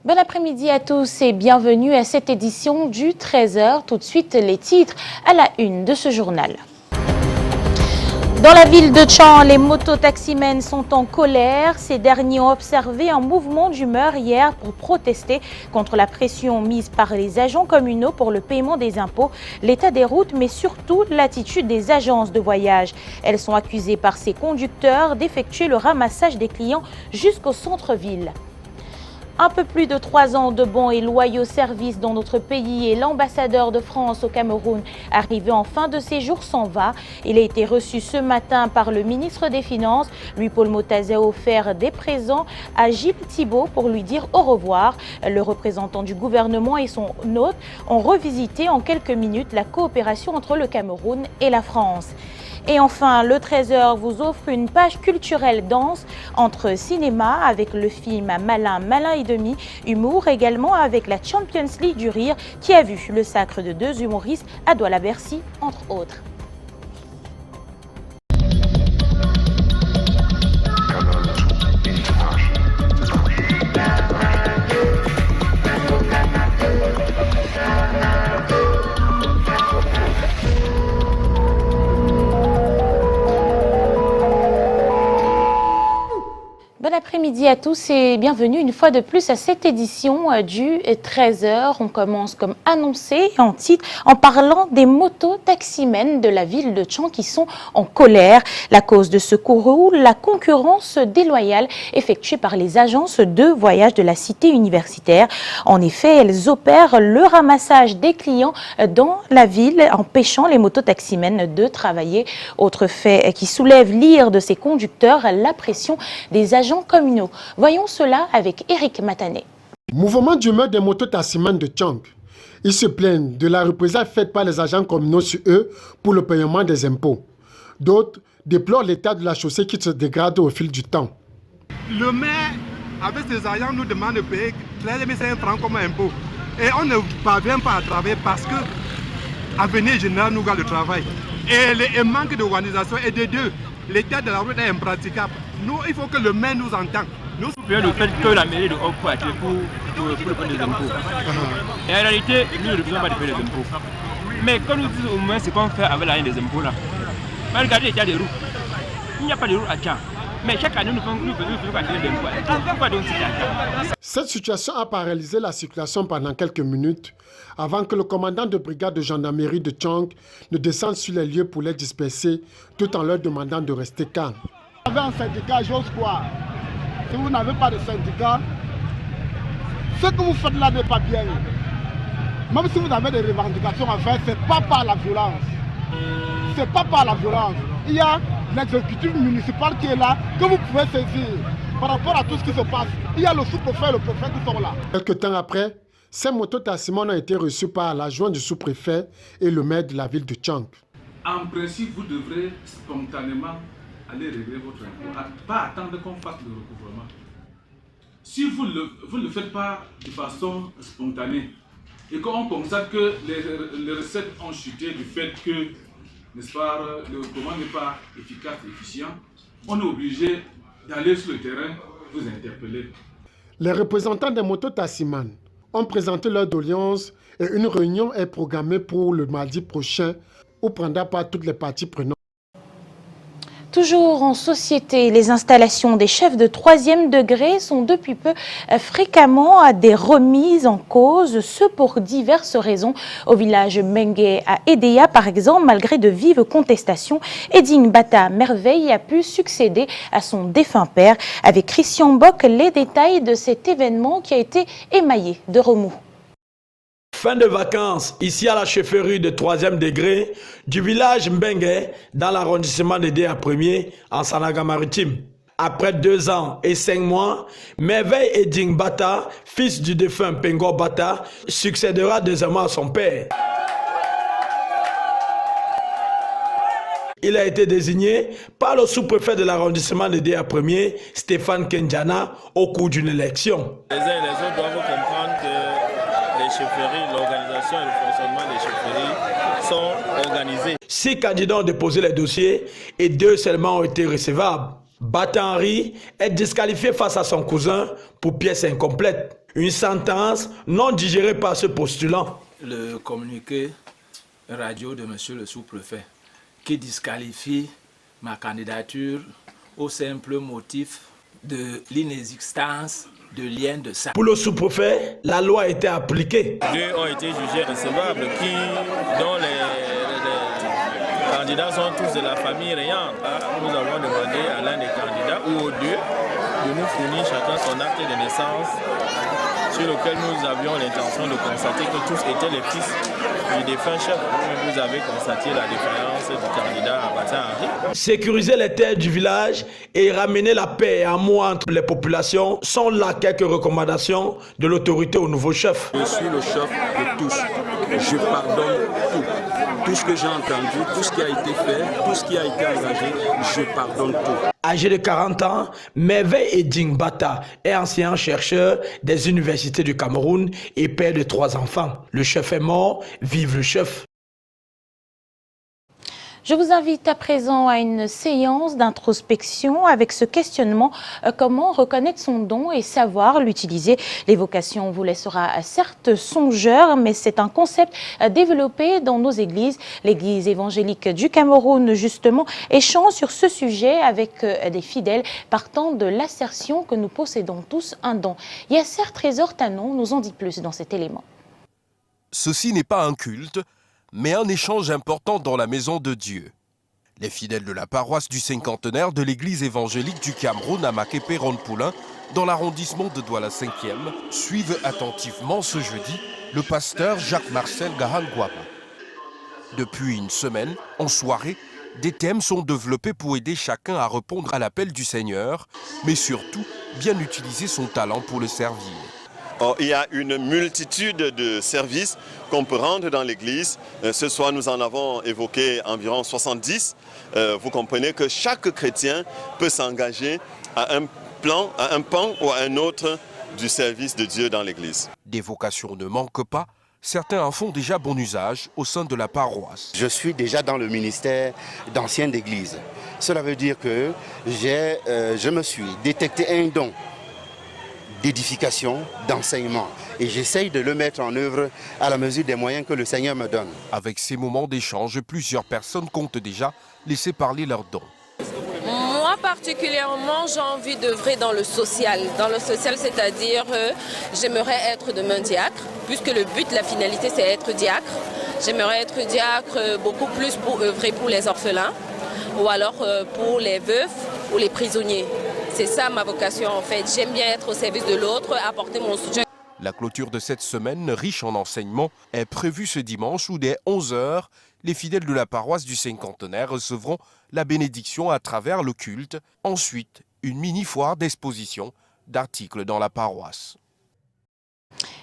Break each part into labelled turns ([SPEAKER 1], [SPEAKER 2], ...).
[SPEAKER 1] Bon après-midi à tous et bienvenue à cette édition du 13h. Tout de suite, les titres à la une de ce journal. Dans la ville de Tchang, les mototaximens sont en colère. Ces derniers ont observé un mouvement d'humeur hier pour protester contre la pression mise par les agents communaux pour le paiement des impôts, l'état des routes, mais surtout l'attitude des agences de voyage. Elles sont accusées par ces conducteurs d'effectuer le ramassage des clients jusqu'au centre-ville. Un peu plus de 3 ans de bons et loyaux services dans notre pays et l'ambassadeur de France au Cameroun, arrivé en fin de séjour, s'en va. Il a été reçu ce matin par le ministre des Finances. Louis-Paul Motazé a offert des présents à Gilles Thibault pour lui dire au revoir. Le représentant du gouvernement et son hôte ont revisité en quelques minutes la coopération entre le Cameroun et la France. Et enfin, le 13h vous offre une page culturelle dense entre cinéma avec le film Malin, Malin et demi, humour également avec la Champions League du rire qui a vu le sacre de 2 humoristes à Douala-Bercy, entre autres. Bon après-midi à tous et bienvenue une fois de plus à cette édition du 13h. On commence comme annoncé en titre en parlant des mototaximens de la ville de Tchang qui sont en colère. La cause de ce courroux, la concurrence déloyale effectuée par les agences de voyage de la cité universitaire. En effet, elles opèrent le ramassage des clients dans la ville, empêchant les mototaximens de travailler. Autre fait qui soulève l'ire de ces conducteurs, la pression des agents communaux. Voyons cela avec Eric Matané.
[SPEAKER 2] Mouvement d'humeur des mototaximens de Tchang. Ils se plaignent de la représaille faite par les agents communaux sur eux pour le paiement des impôts. D'autres déplorent l'état de la chaussée qui se dégrade au fil du temps.
[SPEAKER 3] Le maire, avec ses agents, nous demande de payer 13 500 francs comme impôt. Et on ne parvient pas à travailler parce que l'avenir général nous garde le travail. Et le manque d'organisation et de deux. L'état de la route est impraticable. Nous, il faut que le maire nous entende.
[SPEAKER 4] Nous soutenons le fait que la mairie de Okpo a été pour le payer des impôts. Et en réalité, nous ne refusons pas de payer les impôts. Mais quand nous disons au moins ce qu'on fait avec l'argent des impôts là, regardez l'état des routes. Il n'y a pas de route à Tchang. Mais chaque année, nous faisons pas payer des impôts. Pourquoi donc c'est à Tchang?
[SPEAKER 2] Cette situation a paralysé la circulation pendant quelques minutes avant que le commandant de brigade de gendarmerie de Tchang ne descende sur les lieux pour les disperser tout en leur demandant de rester calmes.
[SPEAKER 5] Vous avez un syndicat, j'ose croire. Si vous n'avez pas de syndicat, ce que vous faites là n'est pas bien. Même si vous avez des revendications à faire, ce n'est pas par la violence. Ce n'est pas par la violence. Il y a l'exécutif municipal qui est là, que vous pouvez saisir par rapport à tout ce qui se passe. Il y a le sous-préfet et le préfet qui sont là.
[SPEAKER 2] Quelques temps après, ces mototaximens ont été reçus par l'adjoint du sous-préfet et le maire de la ville de Tchang.
[SPEAKER 6] En principe, vous devrez spontanément aller régler votre impôt, pas attendre qu'on fasse le recouvrement. Si vous ne le faites pas de façon spontanée et qu'on constate que les recettes ont chuté du fait que, n'est-ce pas, le recouvrement n'est pas efficace et efficient, on est obligé d'aller sur le terrain vous interpeller.
[SPEAKER 2] Les représentants des mototaximens ont présenté leur doléance et une réunion est programmée pour le mardi prochain où prendra part toutes les parties prenantes.
[SPEAKER 1] Toujours en société, les installations des chefs de 3e degré sont depuis peu fréquemment à des remises en cause, ce pour diverses raisons. Au village Mengue à Edea, par exemple, malgré de vives contestations, Eding Bata Merveille a pu succéder à son défunt père. Avec Christian Bock, les détails de cet événement qui a été émaillé de remous.
[SPEAKER 7] Fin de vacances, ici à la chefferie de 3e degré du village Mbengue, dans l'arrondissement de Déa 1er, en Sanaga-Maritime. Après 2 ans et 5 mois, Merveille Eding Bata, fils du défunt Pengo Bata, succédera deuxièmement à son père. Il a été désigné par le sous-préfet de l'arrondissement de Déa 1er, Stéphane Kenjana, au cours d'une élection.
[SPEAKER 8] Les uns et les autres doivent comprendre que les chefferies, l'organisation et le fonctionnement des chefferies sont organisés.
[SPEAKER 7] 6 candidats ont déposé les dossiers et 2 seulement ont été recevables. Bata Henri est disqualifié face à son cousin pour pièce incomplète. Une sentence non digérée par ce postulant.
[SPEAKER 9] Le communiqué radio de monsieur le sous-préfet qui disqualifie ma candidature au simple motif de l'inexistence de lien de sang.
[SPEAKER 7] Pour le sous-préfet, la loi a été appliquée.
[SPEAKER 8] Deux ont été jugés recevables dont les candidats sont tous de la famille Réant. Nous avons demandé à l'un des candidats ou aux deux de nous fournir chacun son acte de naissance sur lequel nous avions l'intention de constater que tous étaient les fils du défunt chef. Vous avez constaté la défaillance du candidat Abatta Henri.
[SPEAKER 7] Sécuriser les terres du village et ramener la paix et amour entre les populations sont là quelques recommandations de l'autorité au nouveau chef.
[SPEAKER 10] Je suis le chef de tous. Je pardonne tout. Tout ce que j'ai entendu, tout ce qui a été fait, tout ce qui a été engagé, je pardonne tout.
[SPEAKER 7] Âgé de 40 ans, Merveille Eding Bata est enseignant-chercheur des universités du Cameroun et père de 3 enfants. Le chef est mort, vive le chef.
[SPEAKER 1] Je vous invite à présent à une séance d'introspection avec ce questionnement comment reconnaître son don et savoir l'utiliser. L'évocation vous laissera certes songeur, mais c'est un concept développé dans nos églises. L'église évangélique du Cameroun, justement, échange sur ce sujet avec des fidèles partant de l'assertion que nous possédons tous un don. Yasser Trésor Tanon nous en dit plus dans cet élément.
[SPEAKER 11] Ceci n'est pas un culte, mais un échange important dans la maison de Dieu. Les fidèles de la paroisse du cinquantenaire de l'église évangélique du Cameroun à Makepe-Ronpoulin, dans l'arrondissement de Douala 5e, suivent attentivement ce jeudi le pasteur Jacques-Marcel Gahan-Guapa. Depuis une semaine, en soirée, des thèmes sont développés pour aider chacun à répondre à l'appel du Seigneur, mais surtout bien utiliser son talent pour le servir.
[SPEAKER 12] Il y a une multitude de services qu'on peut rendre dans l'église. Ce soir, nous en avons évoqué environ 70. Vous comprenez que chaque chrétien peut s'engager à un plan, à un pan ou à un autre du service de Dieu dans l'église.
[SPEAKER 11] Des vocations ne manquent pas. Certains en font déjà bon usage au sein de la paroisse.
[SPEAKER 13] Je suis déjà dans le ministère d'ancienne d'église. Cela veut dire que je me suis détecté un don d'édification, d'enseignement. Et j'essaye de le mettre en œuvre à la mesure des moyens que le Seigneur me donne.
[SPEAKER 11] Avec ces moments d'échange, plusieurs personnes comptent déjà laisser parler leurs dons.
[SPEAKER 14] Moi particulièrement, j'ai envie d'œuvrer dans le social. Dans le social, c'est-à-dire j'aimerais être demain diacre, puisque le but, la finalité, c'est être diacre. J'aimerais être diacre beaucoup plus pour œuvrer pour les orphelins, ou alors pour les veufs ou les prisonniers. C'est ça ma vocation en fait. J'aime bien être au service de l'autre, apporter mon soutien.
[SPEAKER 11] La clôture de cette semaine, riche en enseignements, est prévue ce dimanche où dès 11 h, les fidèles de la paroisse du cinquantenaire recevront la bénédiction à travers le culte. Ensuite, une mini-foire d'exposition d'articles dans la paroisse.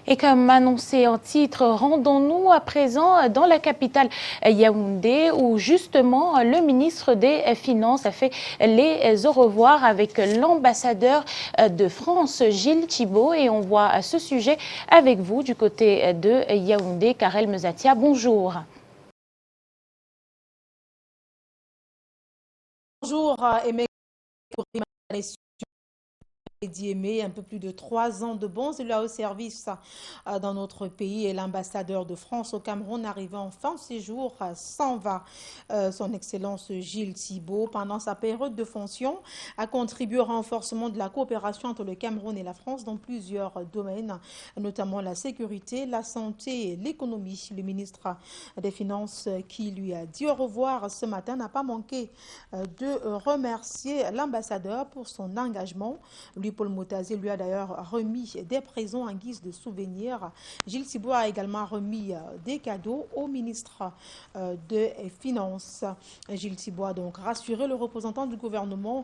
[SPEAKER 1] Et comme annoncé en titre, rendons-nous à présent dans la capitale Yaoundé où justement le ministre des Finances a fait les au revoir avec l'ambassadeur de France, Gilles Thibault. Et on voit à ce sujet avec vous du côté de Yaoundé, Karel Mezatia. Bonjour.
[SPEAKER 15] Bonjour, Aimé. Diémé, un peu plus de 3 ans de bons élus au service dans notre pays et l'ambassadeur de France au Cameroun arrivant en fin de séjour s'en va. Son Excellence Gilles Thibault, pendant sa période de fonction, a contribué au renforcement de la coopération entre le Cameroun et la France dans plusieurs domaines, notamment la sécurité, la santé et l'économie. Le ministre des Finances qui lui a dit au revoir ce matin n'a pas manqué de remercier l'ambassadeur pour son engagement. Paul Motazé lui a d'ailleurs remis des présents en guise de souvenir. Gilles Thibault a également remis des cadeaux au ministre des Finances. Gilles Thibault a donc rassuré le représentant du gouvernement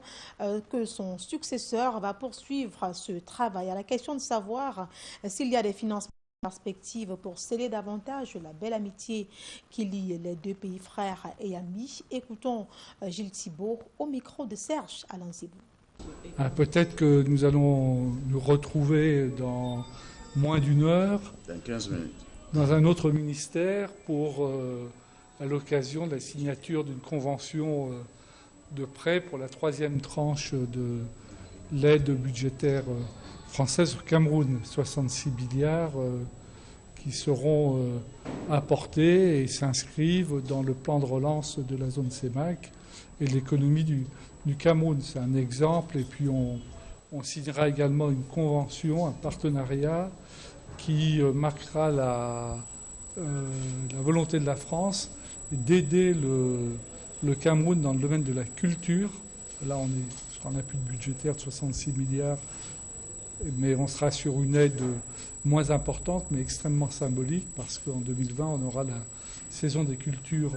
[SPEAKER 15] que son successeur va poursuivre ce travail. À la question de savoir s'il y a des finances perspectives pour sceller davantage la belle amitié qui lie les deux pays frères et amis, écoutons Gilles Thibault au micro de Serge Alain Zibou.
[SPEAKER 16] Peut-être que nous allons nous retrouver dans moins d'1 heure, dans 15 minutes, dans un autre ministère pour, à l'occasion de la signature d'une convention de prêt pour la 3e tranche de l'aide budgétaire françaises au Cameroun, 66 milliards qui seront apportés et s'inscrivent dans le plan de relance de la zone CEMAC et de l'économie du Cameroun. C'est un exemple, et puis on signera également une convention, un partenariat qui marquera la volonté de la France d'aider le Cameroun dans le domaine de la culture. Là, on est sur un appui budgétaire de 66 milliards, mais on sera sur une aide moins importante, mais extrêmement symbolique, parce qu'en 2020, on aura la saison des cultures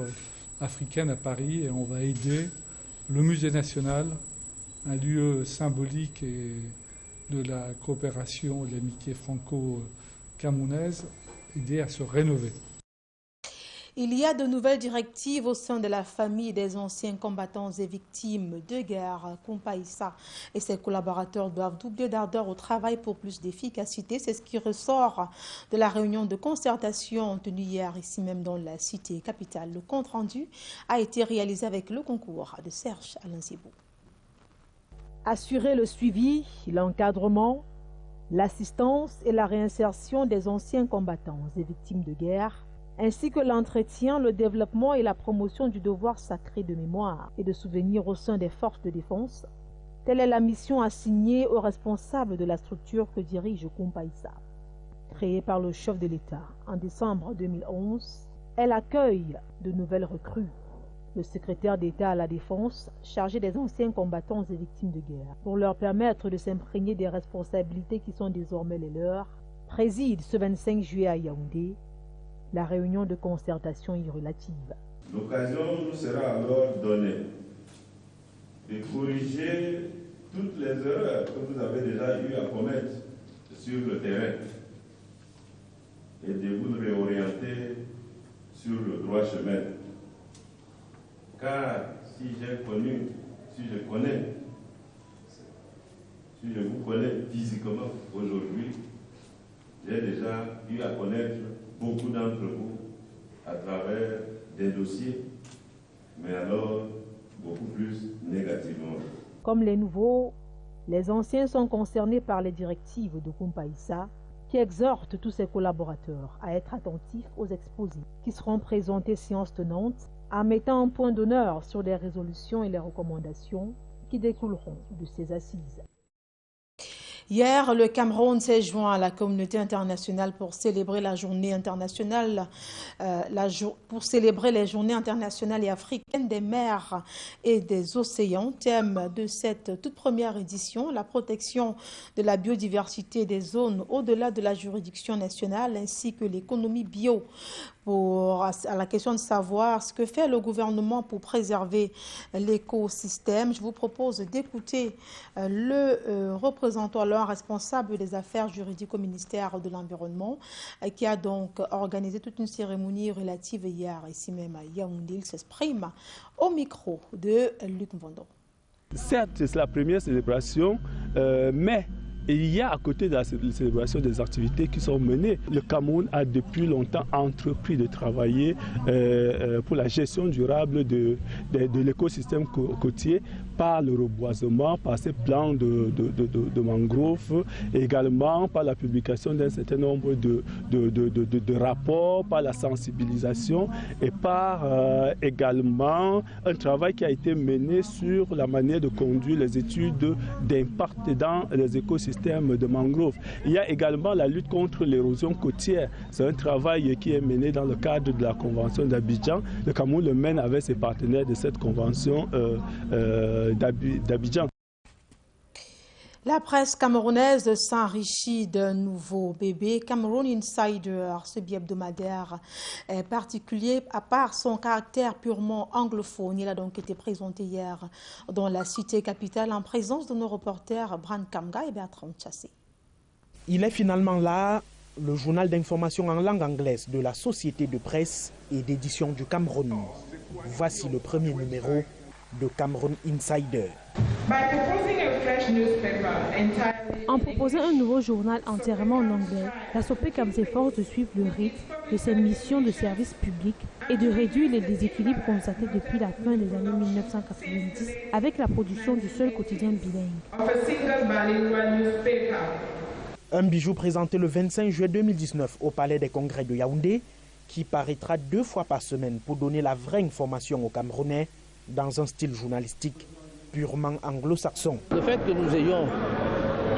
[SPEAKER 16] africaines à Paris, et on va aider le Musée national, un lieu symbolique et de la coopération et de l'amitié franco-camerounaise, aider à se rénover.
[SPEAKER 15] Il y a de nouvelles directives au sein de la famille des anciens combattants et victimes de guerre. Kumpaïssa et ses collaborateurs doivent doubler d'ardeur au travail pour plus d'efficacité. C'est ce qui ressort de la réunion de concertation tenue hier ici même dans la cité capitale. Le compte-rendu a été réalisé avec le concours de Serge Alain Zibou.
[SPEAKER 17] Assurer le suivi, l'encadrement, l'assistance et la réinsertion des anciens combattants et victimes de guerre, ainsi que l'entretien, le développement et la promotion du devoir sacré de mémoire et de souvenir au sein des forces de défense. Telle est la mission assignée aux responsables de la structure que dirige Kumpaïssa. Créée par le chef de l'État en décembre 2011, elle accueille de nouvelles recrues. Le secrétaire d'État à la Défense, chargé des anciens combattants et victimes de guerre, pour leur permettre de s'imprégner des responsabilités qui sont désormais les leurs, préside ce 25 juillet à Yaoundé la réunion de concertation y relative.
[SPEAKER 18] L'occasion nous sera alors donnée de corriger toutes les erreurs que vous avez déjà eu à commettre sur le terrain et de vous réorienter sur le droit chemin. Car si je vous connais physiquement aujourd'hui, j'ai déjà eu à connaître beaucoup d'entre vous à travers des dossiers, mais alors beaucoup plus négativement.
[SPEAKER 17] Comme les nouveaux, les anciens sont concernés par les directives de Kumpaïssa qui exhortent tous ses collaborateurs à être attentifs aux exposés qui seront présentés séance tenante en mettant un point d'honneur sur les résolutions et les recommandations qui découleront de ces assises.
[SPEAKER 15] Hier, le Cameroun s'est joint à la communauté internationale pour célébrer la journée internationale, pour célébrer les journées internationales et africaines des mers et des océans. Thème de cette toute première édition, la protection de la biodiversité des zones au-delà de la juridiction nationale ainsi que l'économie bio. À la question de savoir ce que fait le gouvernement pour préserver l'écosystème, je vous propose d'écouter le représentant, alors responsable des affaires juridiques au ministère de l'Environnement, qui a donc organisé toute une cérémonie relative hier, ici même à Yaoundé. Il s'exprime au micro de Luc Mvondo.
[SPEAKER 19] Certes, c'est la première célébration, mais il y a à côté de la célébration des activités qui sont menées. Le Cameroun a depuis longtemps entrepris de travailler pour la gestion durable de l'écosystème côtier par le reboisement, par ces plans de mangroves, également par la publication d'un certain nombre de rapports, par la sensibilisation et par également un travail qui a été mené sur la manière de conduire les études d'impact dans les écosystèmes de mangroves. Il y a également la lutte contre l'érosion côtière. C'est un travail qui est mené dans le cadre de la Convention d'Abidjan. Le Cameroun le mène avec ses partenaires de cette Convention d'Abidjan.
[SPEAKER 15] La presse camerounaise s'enrichit d'un nouveau bébé, Cameroon Insider. Ce bi-hebdomadaire est particulier à part son caractère purement anglophone. Il a donc été présenté hier dans la cité capitale en présence de nos reporters Bran Kamga et Bertrand Chassé.
[SPEAKER 20] Il est finalement là, le journal d'information en langue anglaise de la Société de presse et d'édition du Cameroun. Voici le premier numéro de Cameroon Insider.
[SPEAKER 21] En proposant un nouveau journal entièrement en anglais, la SOPECAM s'efforce de suivre le rythme de ses missions de service public et de réduire les déséquilibres constatés depuis la fin des années 1990 avec la production du seul quotidien bilingue.
[SPEAKER 20] Un bijou présenté le 25 juillet 2019 au Palais des Congrès de Yaoundé, qui paraîtra 2 fois par semaine pour donner la vraie information aux Camerounais dans un style journalistique purement anglo-saxon.
[SPEAKER 3] Le fait que nous ayons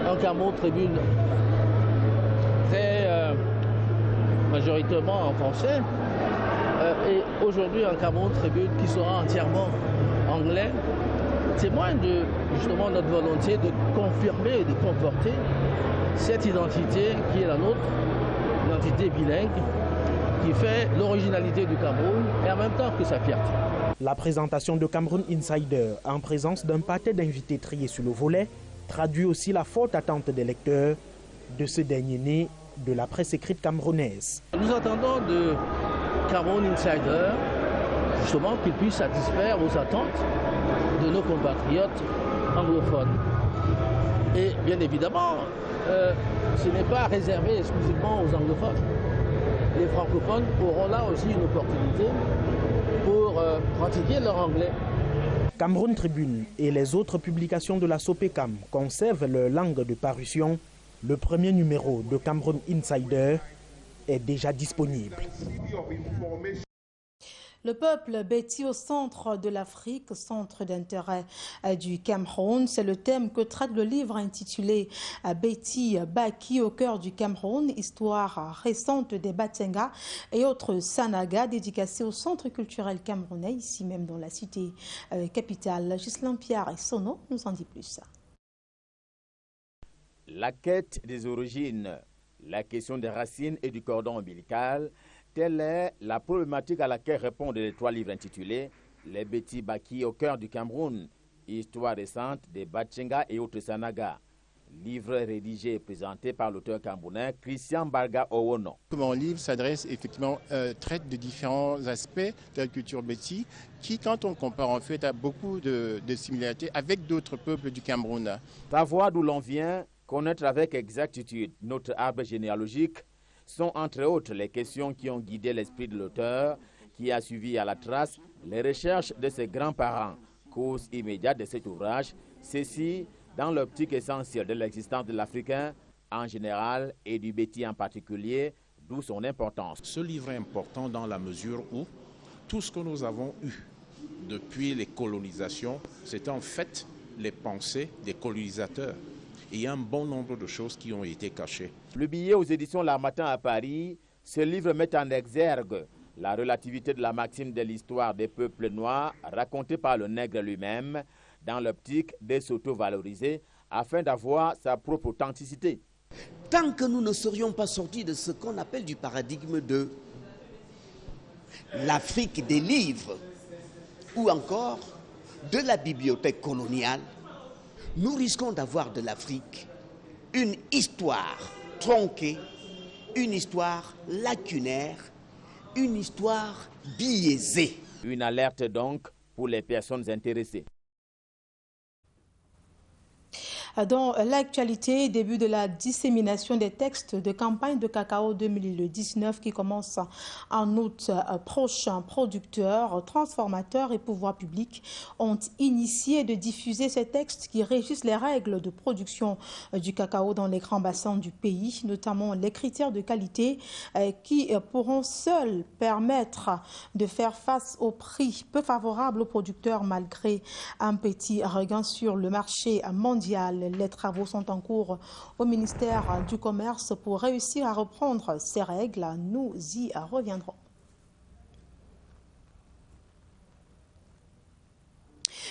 [SPEAKER 3] un Cameroun Tribune très majoritairement en français et aujourd'hui un Cameroun Tribune qui sera entièrement anglais témoigne de justement notre volonté de confirmer et de conforter cette identité qui est la nôtre, une identité bilingue qui fait l'originalité du Cameroun et en même temps que sa fierté.
[SPEAKER 20] La présentation de Cameroun Insider en présence d'un pâté d'invités triés sur le volet traduit aussi la forte attente des lecteurs de ce dernier né de la presse écrite camerounaise.
[SPEAKER 3] Nous attendons de Cameroun Insider justement qu'il puisse satisfaire aux attentes de nos compatriotes anglophones. Et bien évidemment, ce n'est pas réservé exclusivement aux anglophones. Les francophones auront là aussi une opportunité pour pratiquer leur anglais.
[SPEAKER 20] Cameroun Tribune et les autres publications de la SOPECAM conservent leur langue de parution. Le premier numéro de Cameroun Insider est déjà disponible.
[SPEAKER 15] Le peuple bâti au centre de l'Afrique, centre d'intérêt du Cameroun, c'est le thème que traite le livre intitulé Beti Baki au cœur du Cameroun, histoire récente des Batenga et autres Sanaga, dédicacé au centre culturel camerounais, ici même dans la cité capitale. Ghislain Pierre et Sono nous en dit plus.
[SPEAKER 22] La quête des origines, la question des racines et du cordon ombilical, telle est la problématique à laquelle répondent les 3 livres intitulés Les Beti Baki au cœur du Cameroun, histoire récente des Batenga et autres Sanaga. Livre rédigé et présenté par l'auteur camerounais Christian Barga Owono.
[SPEAKER 23] Mon livre s'adresse effectivement, traite de différents aspects de la culture Beti qui, quand on compare, en fait, a beaucoup de similarités avec d'autres peuples du Cameroun.
[SPEAKER 22] Savoir d'où l'on vient, connaître avec exactitude notre arbre généalogique, sont entre autres les questions qui ont guidé l'esprit de l'auteur, qui a suivi à la trace les recherches de ses grands-parents. Cause immédiate de cet ouvrage, ceci dans l'optique essentielle de l'existence de l'Africain en général et du Beti en particulier, d'où son importance.
[SPEAKER 24] Ce livre est important dans la mesure où tout ce que nous avons eu depuis les colonisations, c'est en fait les pensées des colonisateurs. Il y a un bon nombre de choses qui ont été cachées.
[SPEAKER 22] Publié aux éditions L'Harmattan à Paris, ce livre met en exergue la relativité de la maxime de l'histoire des peuples noirs racontée par le nègre lui-même dans l'optique de s'auto-valoriser afin d'avoir sa propre authenticité.
[SPEAKER 25] Tant que nous ne serions pas sortis de ce qu'on appelle du paradigme de l'Afrique des livres ou encore de la bibliothèque coloniale, nous risquons d'avoir de l'Afrique une histoire tronquée, une histoire lacunaire, une histoire biaisée.
[SPEAKER 22] Une alerte donc pour les personnes intéressées.
[SPEAKER 15] Dans l'actualité, début de la dissémination des textes de campagne de cacao 2019 qui commence en août prochain. Producteurs, transformateurs et pouvoirs publics ont initié de diffuser ces textes qui régissent les règles de production du cacao dans les grands bassins du pays, notamment les critères de qualité qui pourront seuls permettre de faire face au prix peu favorable aux producteurs malgré un petit regain sur le marché mondial. Les travaux sont en cours au ministère du Commerce pour réussir à reprendre ces règles. Nous y reviendrons.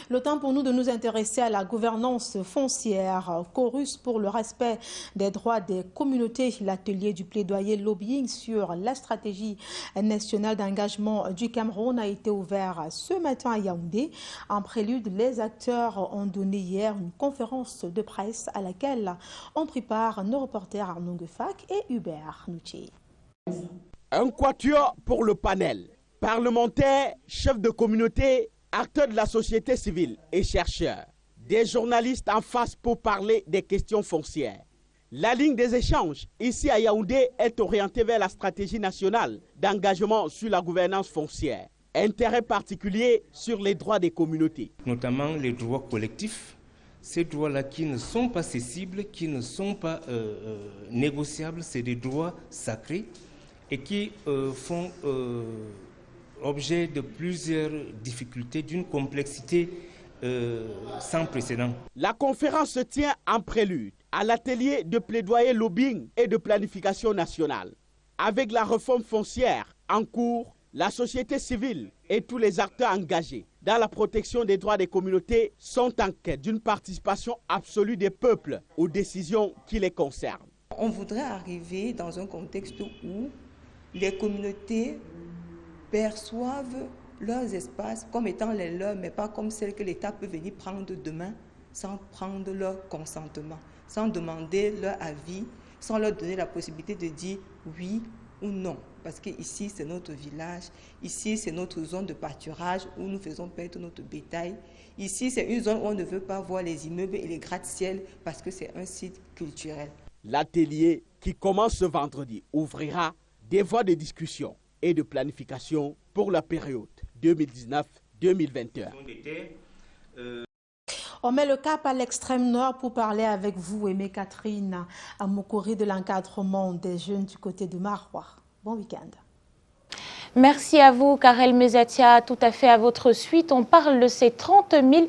[SPEAKER 15] Le temps pour nous de nous intéresser à la gouvernance foncière. Chorus pour le respect des droits des communautés. L'atelier du plaidoyer lobbying sur la stratégie nationale d'engagement du Cameroun a été ouvert ce matin à Yaoundé. En prélude, les acteurs ont donné hier une conférence de presse à laquelle ont pris part nos reporters Arnaud Gefak et Hubert Nouché.
[SPEAKER 26] Un quatuor pour le panel. Parlementaires, chefs de communauté, acteurs de la société civile et chercheurs, des journalistes en face pour parler des questions foncières. La ligne des échanges ici à Yaoundé est orientée vers la stratégie nationale d'engagement sur la gouvernance foncière. Intérêt particulier sur les droits des communautés.
[SPEAKER 27] Notamment les droits collectifs,
[SPEAKER 2] ces droits-là qui ne sont pas cessibles, qui ne sont pas négociables, c'est des droits sacrés et qui font objet de plusieurs difficultés, d'une complexité sans précédent.
[SPEAKER 26] La conférence se tient en prélude à l'atelier de plaidoyer lobbying et de planification nationale. Avec la réforme foncière en cours, la société civile et tous les acteurs engagés dans la protection des droits des communautés sont en quête d'une participation absolue des peuples aux décisions qui les concernent.
[SPEAKER 4] On voudrait arriver dans un contexte où les communautés perçoivent leurs espaces comme étant les leurs, mais pas comme celles que l'État peut venir prendre demain sans prendre leur consentement, sans demander leur avis, sans leur donner la possibilité de dire oui ou non. Parce qu'ici, c'est notre village, ici, c'est notre zone de pâturage où nous faisons perdre notre bétail. Ici, c'est une zone où on ne veut pas voir les immeubles et les gratte-ciel parce que c'est un site culturel.
[SPEAKER 26] L'atelier qui commence ce vendredi ouvrira des voies de discussion et de planification pour la période 2019-2021.
[SPEAKER 15] On met le cap à l'extrême nord pour parler avec vous, Aimé Catherine, à Mokori de l'encadrement des jeunes du côté de Maroua. Bon week-end.
[SPEAKER 1] Merci à vous, Karel Mezatia, tout à fait à votre suite. On parle de ces 30 000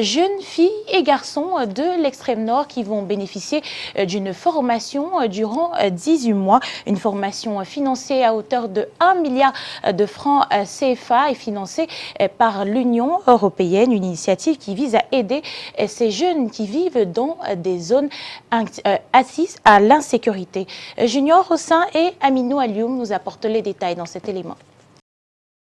[SPEAKER 1] jeunes filles et garçons de l'extrême nord qui vont bénéficier d'une formation durant 18 mois. Une formation financée à hauteur de 1 milliard de francs CFA et financée par l'Union européenne. Une initiative qui vise à aider ces jeunes qui vivent dans des zones assises à l'insécurité. Junior Hossin et Aminou Alioum nous apportent les détails dans cet élément.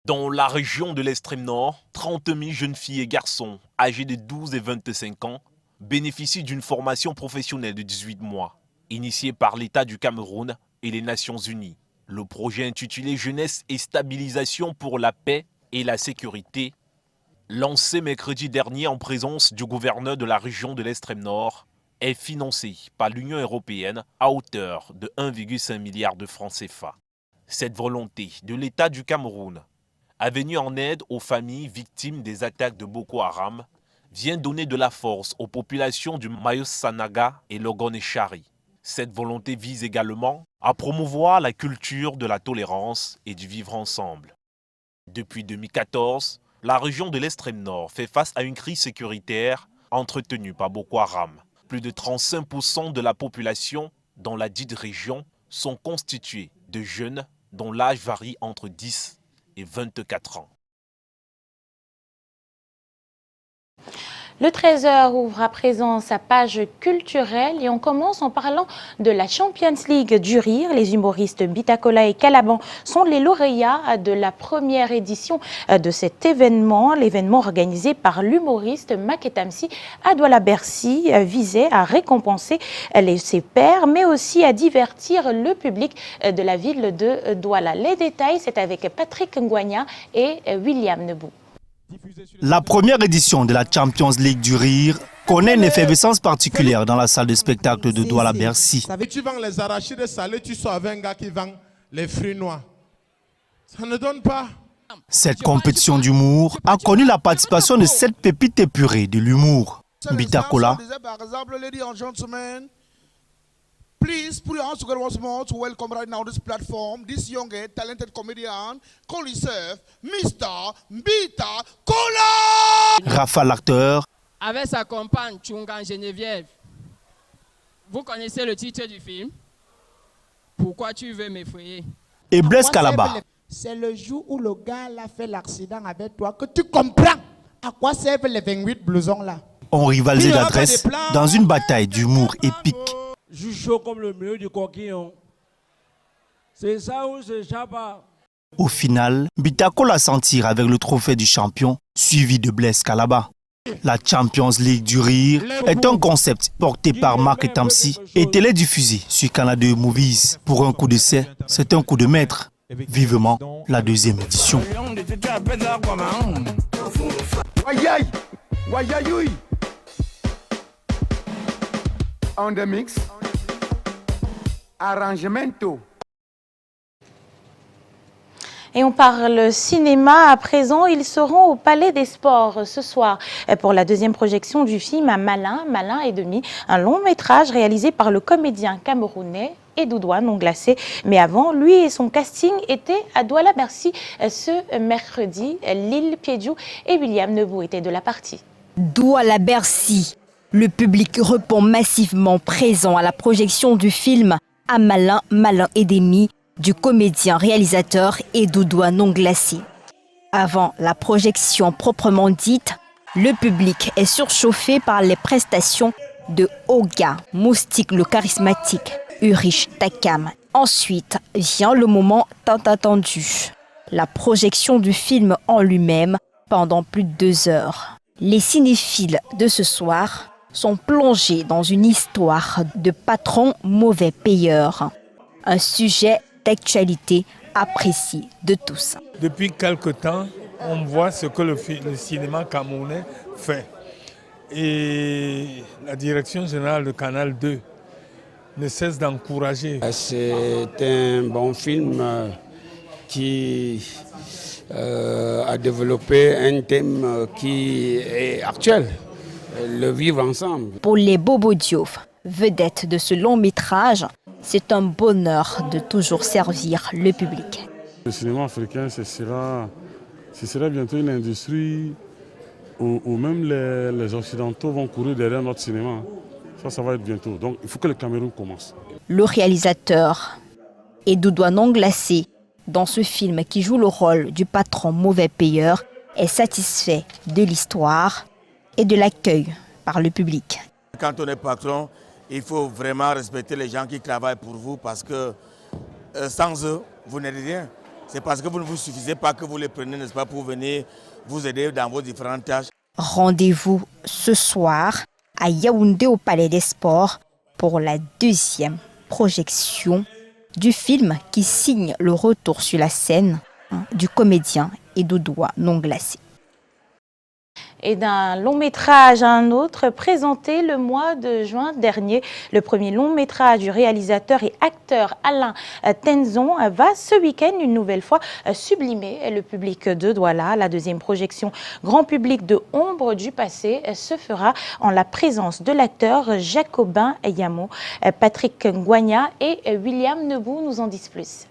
[SPEAKER 5] Dans la région de l'extrême nord, 30 000 jeunes filles et garçons âgés de 12 et 25 ans bénéficient d'une formation professionnelle de 18 mois, initiée par l'État du Cameroun et les Nations Unies. Le projet intitulé « Jeunesse et stabilisation pour la paix et la sécurité », lancé mercredi dernier en présence du gouverneur de la région de l'extrême nord, est financé par l'Union européenne à hauteur de 1,5 milliard de francs CFA. Cette volonté de l'État du Cameroun à venir en aide aux familles victimes des attaques de Boko Haram, vient donner de la force aux populations du Mayos Sanaga et Logon-et-Chari. Cette volonté vise également à promouvoir la culture de la tolérance et du vivre ensemble. Depuis 2014, la région de l'extrême nord fait face à une crise sécuritaire entretenue par Boko Haram. Plus de 35% de la population dans la dite région sont constitués de jeunes dont l'âge varie entre 10 et 24 ans.
[SPEAKER 1] Le 13h ouvre à présent sa page culturelle et on commence en parlant de la Champions League du rire. Les humoristes Bitakola et Calaban sont les lauréats de la première édition de cet événement. L'événement organisé par l'humoriste Maketamsi à Douala-Bercy visait à récompenser ses pairs mais aussi à divertir le public de la ville de Douala. Les détails, c'est avec Patrick Ngwanya et William Nebou.
[SPEAKER 6] La première édition de la Champions League du rire connaît une effervescence particulière dans la salle de spectacle de Douala-Bercy.
[SPEAKER 8] Tu vends les arachides salés, tu sors avec un gars qui vend les fruits noirs. Ça ne donne pas.
[SPEAKER 6] Cette compétition d'humour a connu la participation de 7 pépites épurées de l'humour. Bitakola,
[SPEAKER 8] par exemple, ladies and gentlemen, please put your hands together once more to welcome right now this platform, this young talented comedian, call himself Mr. Bitakola.
[SPEAKER 6] Rafa l'acteur,
[SPEAKER 9] avec sa compagne Chungan Geneviève. Vous connaissez le titre du film? Pourquoi tu veux m'effrayer?
[SPEAKER 6] Et Blaise Kalaba.
[SPEAKER 8] C'est le jour où le gars a fait l'accident avec toi que tu comprends à quoi servent les 28 blousons là.
[SPEAKER 6] Ont rivalisé d'adresse dans une bataille d'humour épique.
[SPEAKER 27] Joue chaud comme le milieu du coquillon. C'est ça ou c'est Chapa?
[SPEAKER 6] Au final, Bitakola s'en tire avec le trophée du champion, suivi de Blaise Kalaba. La Champions League du rire est un concept porté par Marc Tamsi et télédiffusé sur Canal 2 Movies. Pour un coup d'essai, c'est un coup de maître. Vivement la deuxième édition.
[SPEAKER 28] On the mix, arrangemento.
[SPEAKER 1] Et on parle cinéma à présent. Ils seront au Palais des Sports ce soir pour la deuxième projection du film Malin, Malin et demi, un long métrage réalisé par le comédien camerounais Edouard Nonglacé. Mais avant, lui et son casting étaient à Douala-Bercy ce mercredi. Lille Piediou et William Nebou étaient de la partie.
[SPEAKER 7] Douala-Bercy. Le public répond massivement présent à la projection du film à Malin, Malin et demi du comédien-réalisateur Edouard Nonglacé. Avant la projection proprement dite, le public est surchauffé par les prestations de Oga, Moustique le charismatique, Urich Takam. Ensuite vient le moment tant attendu, la projection du film en lui-même pendant plus de 2 heures. Les cinéphiles de ce soir sont plongés dans une histoire de patron mauvais payeur. Un sujet d'actualité apprécié de tous.
[SPEAKER 27] Depuis quelque temps, on voit ce que le cinéma camerounais fait. Et la direction générale de Canal 2 ne cesse d'encourager.
[SPEAKER 10] C'est un bon film qui a développé un thème qui est actuel, le vivre ensemble.
[SPEAKER 7] Pour les Bobo Diouf, vedettes de ce long métrage, c'est un bonheur de toujours servir le public.
[SPEAKER 11] Le cinéma africain, ce sera bientôt une industrie où même les Occidentaux vont courir derrière notre cinéma. Ça va être bientôt. Donc il faut que le Cameroun commence.
[SPEAKER 7] Le réalisateur Edouard Nonglacé, dans ce film qui joue le rôle du patron mauvais payeur, est satisfait de l'histoire et de l'accueil par le public.
[SPEAKER 12] Quand on est patron, il faut vraiment respecter les gens qui travaillent pour vous parce que sans eux, vous n'êtes rien. C'est parce que vous ne vous suffisez pas que vous les prenez, n'est-ce pas, pour venir vous aider dans vos différentes tâches.
[SPEAKER 7] Rendez-vous ce soir à Yaoundé au Palais des Sports pour la deuxième projection du film qui signe le retour sur la scène du comédien Edouard Nonglacé.
[SPEAKER 1] Et d'un long métrage à un autre, présenté le mois de juin dernier. Le premier long métrage du réalisateur et acteur Alain Tenzon va ce week-end une nouvelle fois sublimer le public de Douala. La deuxième projection grand public de Ombre du passé se fera en la présence de l'acteur Jacobin Yamo. Patrick Ngwanya et William Nebou nous en disent plus.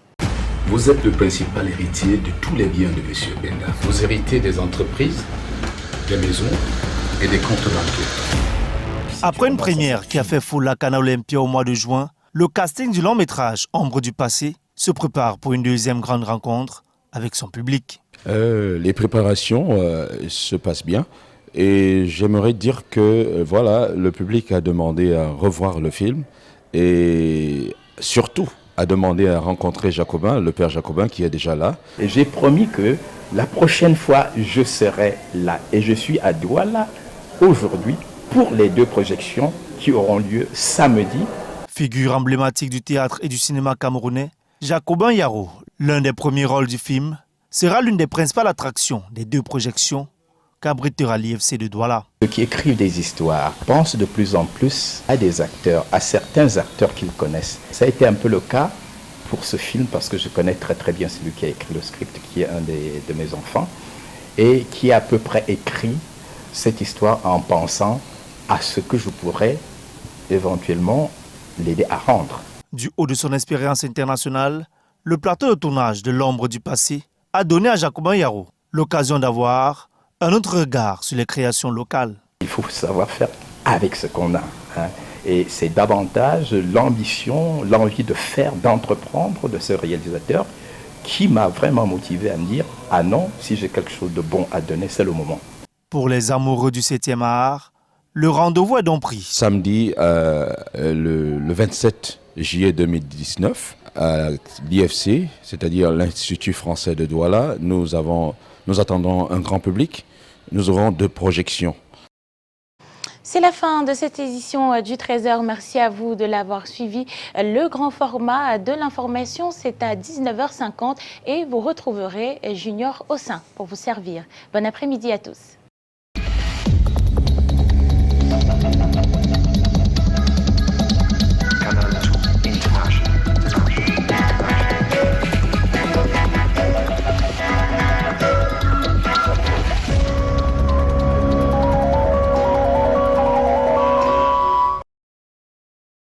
[SPEAKER 13] Vous êtes le principal héritier de tous les biens de M. Benda. Vous héritez des entreprises, des maisons et des comptes bancaires.
[SPEAKER 6] Après une première qui a fait foule à Canal Olympia au mois de juin, le casting du long métrage Ombre du passé se prépare pour une deuxième grande rencontre avec son public.
[SPEAKER 14] Les préparations se passent bien et j'aimerais dire que voilà, le public a demandé à revoir le film et surtout a demandé à rencontrer Jacobin, le père Jacobin qui est déjà là.
[SPEAKER 16] Et j'ai promis que la prochaine fois, je serai là. Et je suis à Douala aujourd'hui pour les 2 projections qui auront lieu samedi.
[SPEAKER 6] Figure emblématique du théâtre et du cinéma camerounais, Jacobin Yaro, l'un des premiers rôles du film, sera l'une des principales attractions des 2 projections qu'abritera l'IFC de Douala.
[SPEAKER 16] Ceux qui écrivent des histoires pensent de plus en plus à des acteurs, à certains acteurs qu'ils connaissent. Ça a été un peu le cas pour ce film parce que je connais très très bien celui qui a écrit le script, qui est un de mes enfants, et qui a à peu près écrit cette histoire en pensant à ce que je pourrais éventuellement l'aider à rendre.
[SPEAKER 6] Du haut de son expérience internationale, le plateau de tournage de l'Ombre du passé a donné à Jacobin Yaro l'occasion d'avoir un autre regard sur les créations locales.
[SPEAKER 16] Il faut savoir faire avec ce qu'on a. Et c'est davantage l'ambition, l'envie de faire, d'entreprendre de ce réalisateur qui m'a vraiment motivé à me dire « Ah non, si j'ai quelque chose de bon à donner, c'est le moment ».
[SPEAKER 6] Pour les amoureux du 7e art, le rendez-vous est donc pris.
[SPEAKER 14] Samedi, le 27 juillet 2019, à l'IFC, c'est-à-dire l'Institut français de Douala, nous attendons un grand public. Nous aurons 2 projections.
[SPEAKER 1] C'est la fin de cette édition du 13h. Merci à vous de l'avoir suivi. Le grand format de l'information, c'est à 19h50 et vous retrouverez Junior Ossin pour vous servir. Bon après-midi à tous.